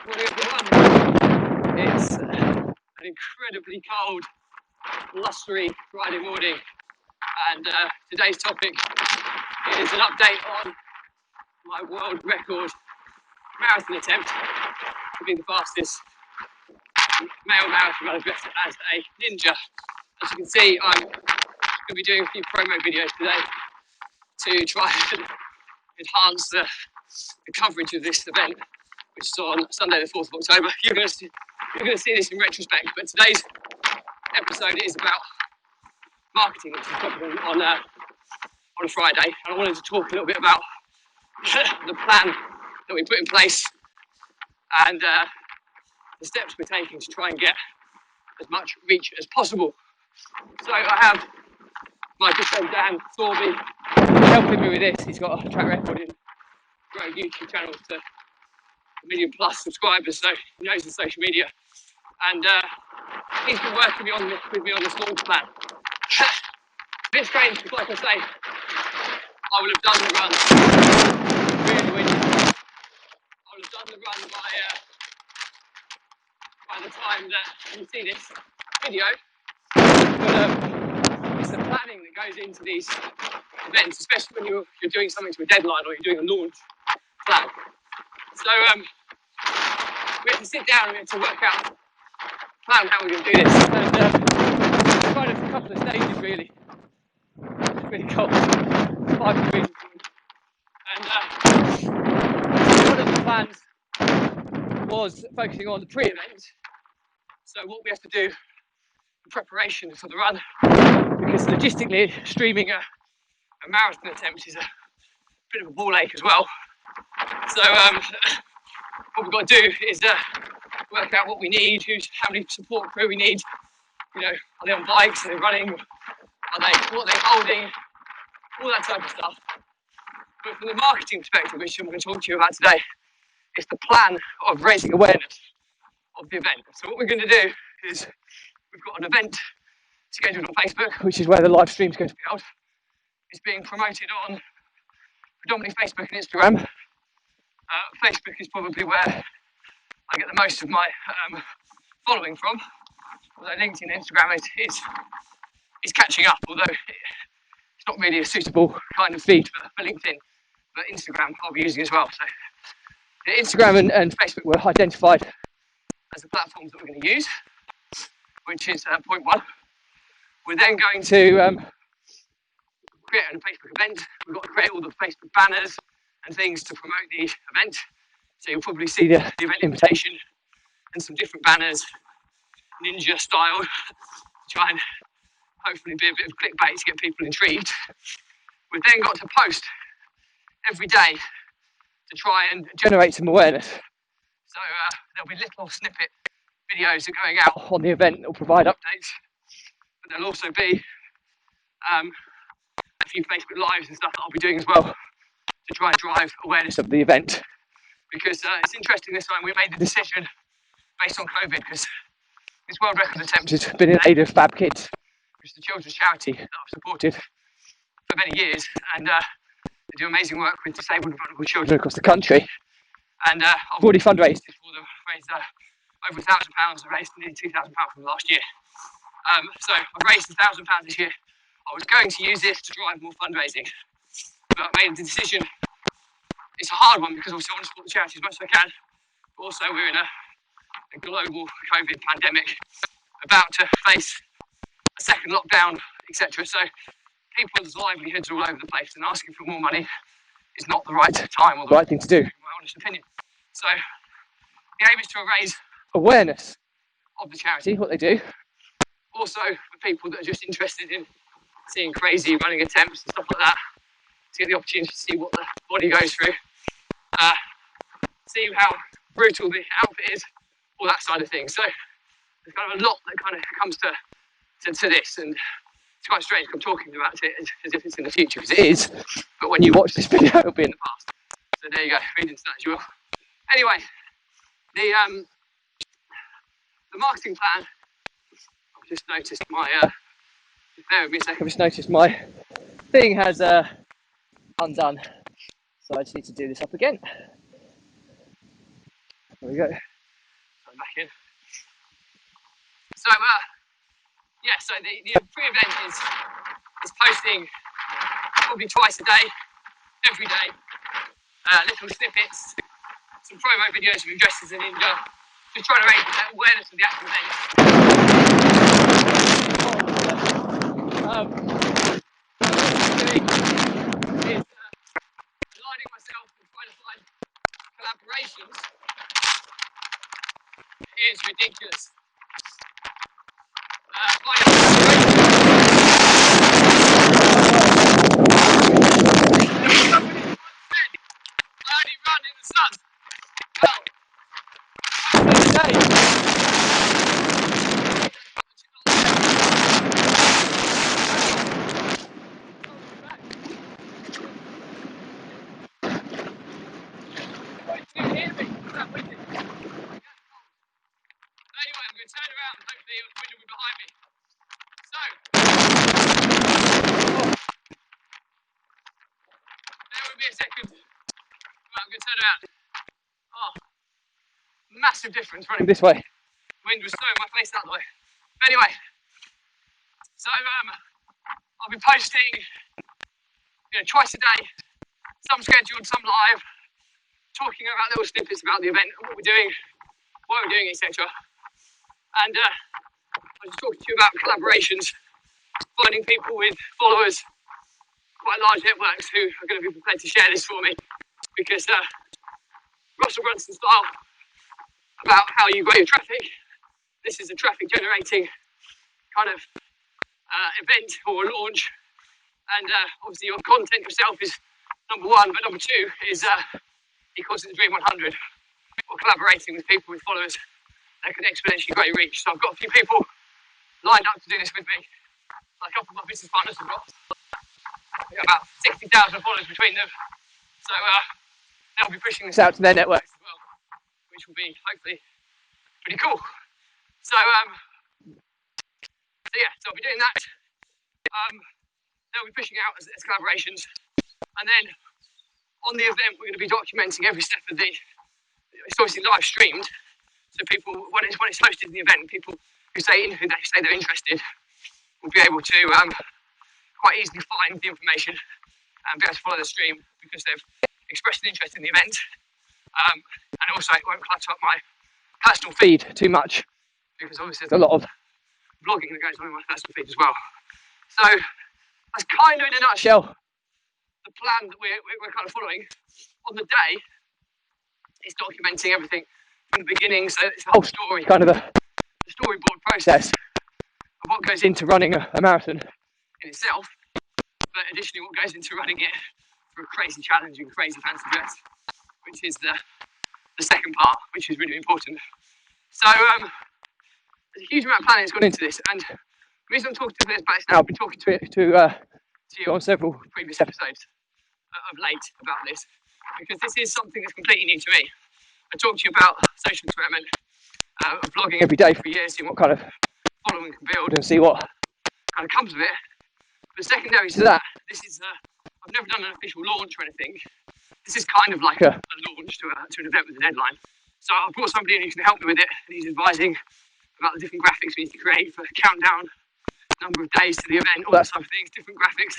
Morning everyone. It's an incredibly cold, blustery Friday morning, and today's topic is an update on my world record marathon attempt to be the fastest male marathon runner dressed as a ninja. As you can see, I'm going to be doing a few promo videos today to try and enhance the coverage of this event, which is on Sunday the 4th of October. You're going to see this in retrospect, but today's episode is about marketing, which is popular on a Friday, and I wanted to talk a little bit about the plan that we put in place and the steps we're taking to try and get as much reach as possible. So I have my good friend Dan Thorby helping me with this. He's got a track record in growing YouTube channels to 1 million plus subscribers, so he knows the social media, and he's been working with me on this launch plan. A bit strange, because like I say, I will have done the run really windy. I will have done the run by the time that you see this video, but it's the planning that goes into these events, especially when you're doing something to a deadline or you're doing a launch plan. So we have to sit down and we have to work out plan how we're going to do this, and kind of a couple of stages really. It's really cold, 5 degrees, and one of the plans was focusing on the pre-event. So what we have to do in preparation for the run, because logistically streaming a marathon attempt is a bit of a ball ache as well. So what we've got to do is work out what we need, how many support crew we need. You know, are they on bikes? Are they running? What are they holding? All that type of stuff. But from the marketing perspective, which I'm going to talk to you about today, it's the plan of raising awareness of the event. So what we're going to do is we've got an event scheduled on Facebook, which is where the live stream is going to be held. It's being promoted on predominantly Facebook and Instagram. Facebook is probably where I get the most of my following from, although LinkedIn and Instagram is catching up, although it's not really a suitable kind of feed for LinkedIn, but Instagram I'll be using as well. So Instagram and Facebook were identified as the platforms that we're going to use, which is point one. We're then going to create a Facebook event. We've got to create all the Facebook banners and things to promote the event. So you'll probably see the event invitation and some different banners, ninja style, to try and hopefully be a bit of clickbait to get people intrigued. We've then got to post every day to try and generate some awareness. So there'll be little snippet videos that are going out on the event that will provide updates, but there'll also be a few Facebook lives and stuff that I'll be doing as well to try and drive awareness of the event. Because it's interesting, this time we made the decision based on COVID, because this world record attempt has been in aid of Fab Kids, which is the children's charity that I've supported for many years, and they do amazing work with disabled and vulnerable children across the country. And I've already fundraised for them, raised over £1,000, raised nearly £2,000 from last year. So I've raised £1,000 this year. I was going to use this to drive more fundraising, but I made the decision. It's a hard one because obviously I want to support the charity as much as I can, but also we're in a global COVID pandemic, about to face a second lockdown, etc. So people's livelihoods are all over the place, and asking for more money is not the right time or the right thing to do, in my honest opinion. So the aim is to raise awareness of the charity, what they do, also for people that are just interested in seeing crazy running attempts and stuff like that, to get the opportunity to see what the body goes through, see how brutal the outfit is, all that side of things. So there's kind of a lot that kind of comes to this, and it's quite strange I'm talking about it as if it's in the future, because it is, but when you watch this video it'll be in the past. So there you go, read into that as you will. Anyway, the marketing plan, I've just noticed my bear with me a second, I've just noticed my thing has undone, so I just need to do this up again. There we go. back in. So yeah, so the pre-event is posting probably twice a day, every day, little snippets, some promo videos of him dressed as a ninja, just trying to raise awareness of the actual event. Is aligning myself and trying to find collaborations is ridiculous. Only run in the sun. Well, anyway, I'm going to turn around and hopefully the wind will be behind me. So, there will be a second. Right, I'm going to turn around. Oh, massive difference running this way. Wind was throwing my face that way. But anyway, so I'll be posting, twice a day, some scheduled, some live, talking about little snippets about the event and what we're doing, etc. And I was talking to you about collaborations, finding people with followers, quite large networks who are going to be prepared to share this for me, because Russell Brunson style about how you grow your traffic. This is a traffic generating kind of event or a launch, and obviously your content yourself is number one, but number two is he calls it the Dream 100, or collaborating with people with followers that can exponentially grow your reach. So I've got a few people lined up to do this with me. Like a couple of my business partners have got about 60,000 followers between them. So they'll be pushing this out to their networks as well, which will be hopefully pretty cool. So yeah, so I'll be doing that. They'll be pushing out as collaborations, and then on the event we're going to be documenting every step of it's obviously live streamed, so people when it's hosted in the event, people who say they're interested will be able to quite easily find the information and be able to follow the stream because they've expressed an interest in the event. And also it won't clutter up my personal feed too much, because obviously there's a lot of vlogging that goes on in my personal feed as well. So that's kind of in a nutshell the plan that we're kind of following. On the day, it's documenting everything from the beginning, so it's the whole story, kind of the storyboard process of what goes into running a marathon in itself, but additionally what goes into running it for a crazy challenge and crazy fancy dress, which is the second part, which is really important. So there's a huge amount of planning that's gone into this, and the reason I'm talking to this about this now, I've been talking to you on several previous episodes of late about this, because this is something that's completely new to me. I talked to you about social experiment, vlogging every day for years, seeing what kind of following can build and see what kind of comes of it. But secondary to that, this is I've never done an official launch or anything. This is kind of like a launch to an event with a deadline. So I've brought somebody in who can help me with it, and he's advising about the different graphics we need to create for countdown, number of days to the event, all that type of things, different graphics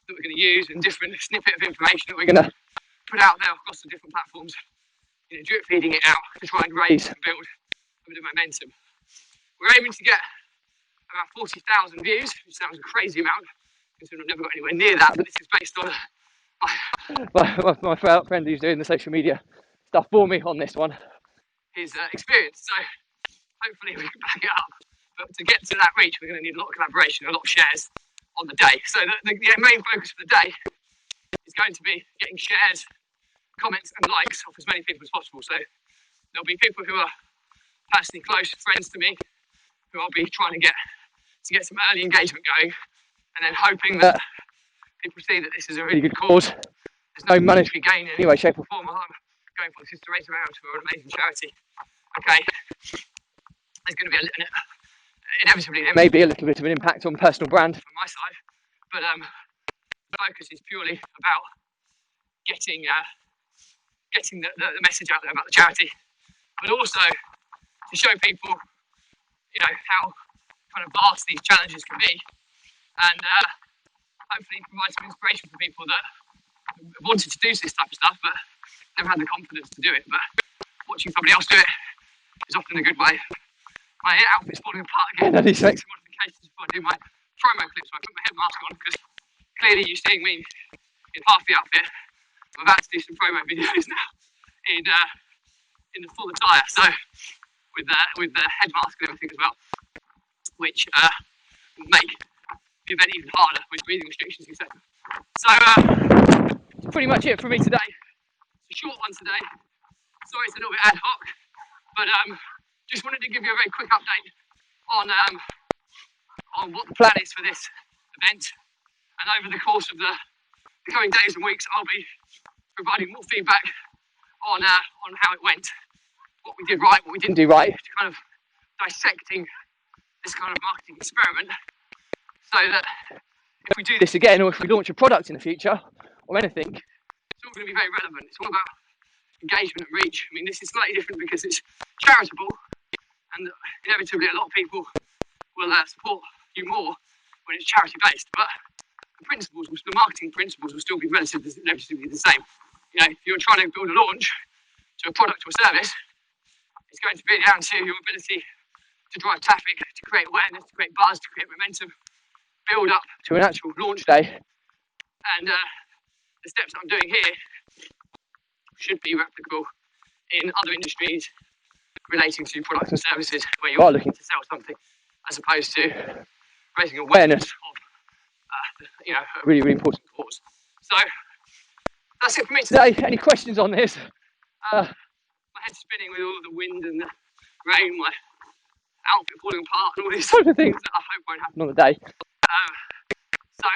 that we're going to use, and different snippet of information that we're going to put out there across the different platforms, drip feeding it out to try and raise and build a bit of momentum. We're aiming to get about 40,000 views, which sounds a crazy amount, considering I've never got anywhere near that, but this is based on my friend who's doing the social media stuff for me on this one, his experience. So hopefully we can back it up. But to get to that reach, we're going to need a lot of collaboration, a lot of shares on the day. So the main focus for the day is going to be getting shares, comments and likes off as many people as possible. So there'll be people who are personally close friends to me who I'll be trying to get some early engagement going, and then hoping that people see that this is a really good cause. There's no monetary gain in any way, shape or form. All I'm going for is to raise around for an amazing charity. Okay, there's going to be inevitably there may be a little bit of an impact on personal brand from my side, but the focus is purely about getting the message out there about the charity, but also to show people, you know, how kind of vast these challenges can be, and hopefully provide some inspiration for people that wanted to do this type of stuff but never had the confidence to do it. But watching somebody else do it is often a good way. My outfit's falling apart again. I need to make some modifications before I do my promo clip, so I put my head mask on, because clearly you're seeing me in half the outfit. I'm about to do some promo videos now in the full attire, so with the head mask and everything as well, which will make the event even harder with breathing restrictions, etc. So that's pretty much it for me today. It's a short one today. Sorry it's a little bit ad hoc, but just wanted to give you a very quick update on what the plan is for this event. And over the course of the coming days and weeks, I'll be providing more feedback on how it went, what we did right, what we didn't do right, to kind of dissecting this kind of marketing experiment, so that if we do this again, or if we launch a product in the future, or anything, it's all going to be very relevant. It's all about engagement and reach. I mean, this is slightly different because it's charitable, and inevitably a lot of people will support you more when it's charity based, but the marketing principles will still be relatively the same. You know, if you're trying to build a launch to a product or a service, it's going to be down to your ability to drive traffic, to create awareness, to create buzz, to create momentum, build up to an actual launch day. And the steps that I'm doing here should be replicable in other industries relating to products and services where you are looking to sell something, as opposed to raising awareness of you know, a really, really important cause. So that's it for me today. Any questions on this? My head's spinning with all the wind and the rain, my outfit falling apart, and all these sort of things that I hope won't happen on the day. So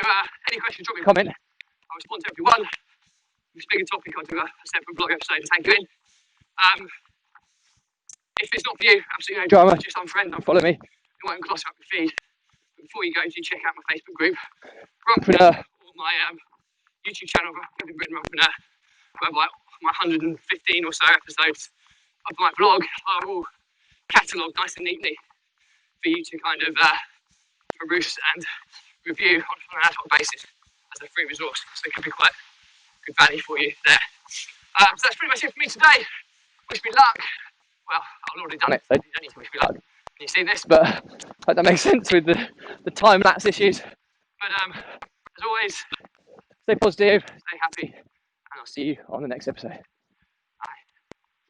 any questions, drop me a comment. I'll respond to everyone. If it's a bigger topic, I'll do a separate blog episode to take you in. If it's not for you, absolutely no drama, just unfriend, unfollow me. It won't clutter up your feed. But before you go, do check out my Facebook group, Runpreneur, or my YouTube channel, Kevin Britton Runpreneur, whereby my 115 or so episodes of my vlog are all catalogued nice and neatly for you to kind of peruse and review on an ad hoc basis as a free resource. So it can be quite good value for you there. So that's pretty much it for me today. Wish me luck. Well, I've already done it, so you don't need to wish me luck when you see this, but I hope that makes sense with the time lapse issues. But as always, stay positive, stay happy, and I'll see you on the next episode.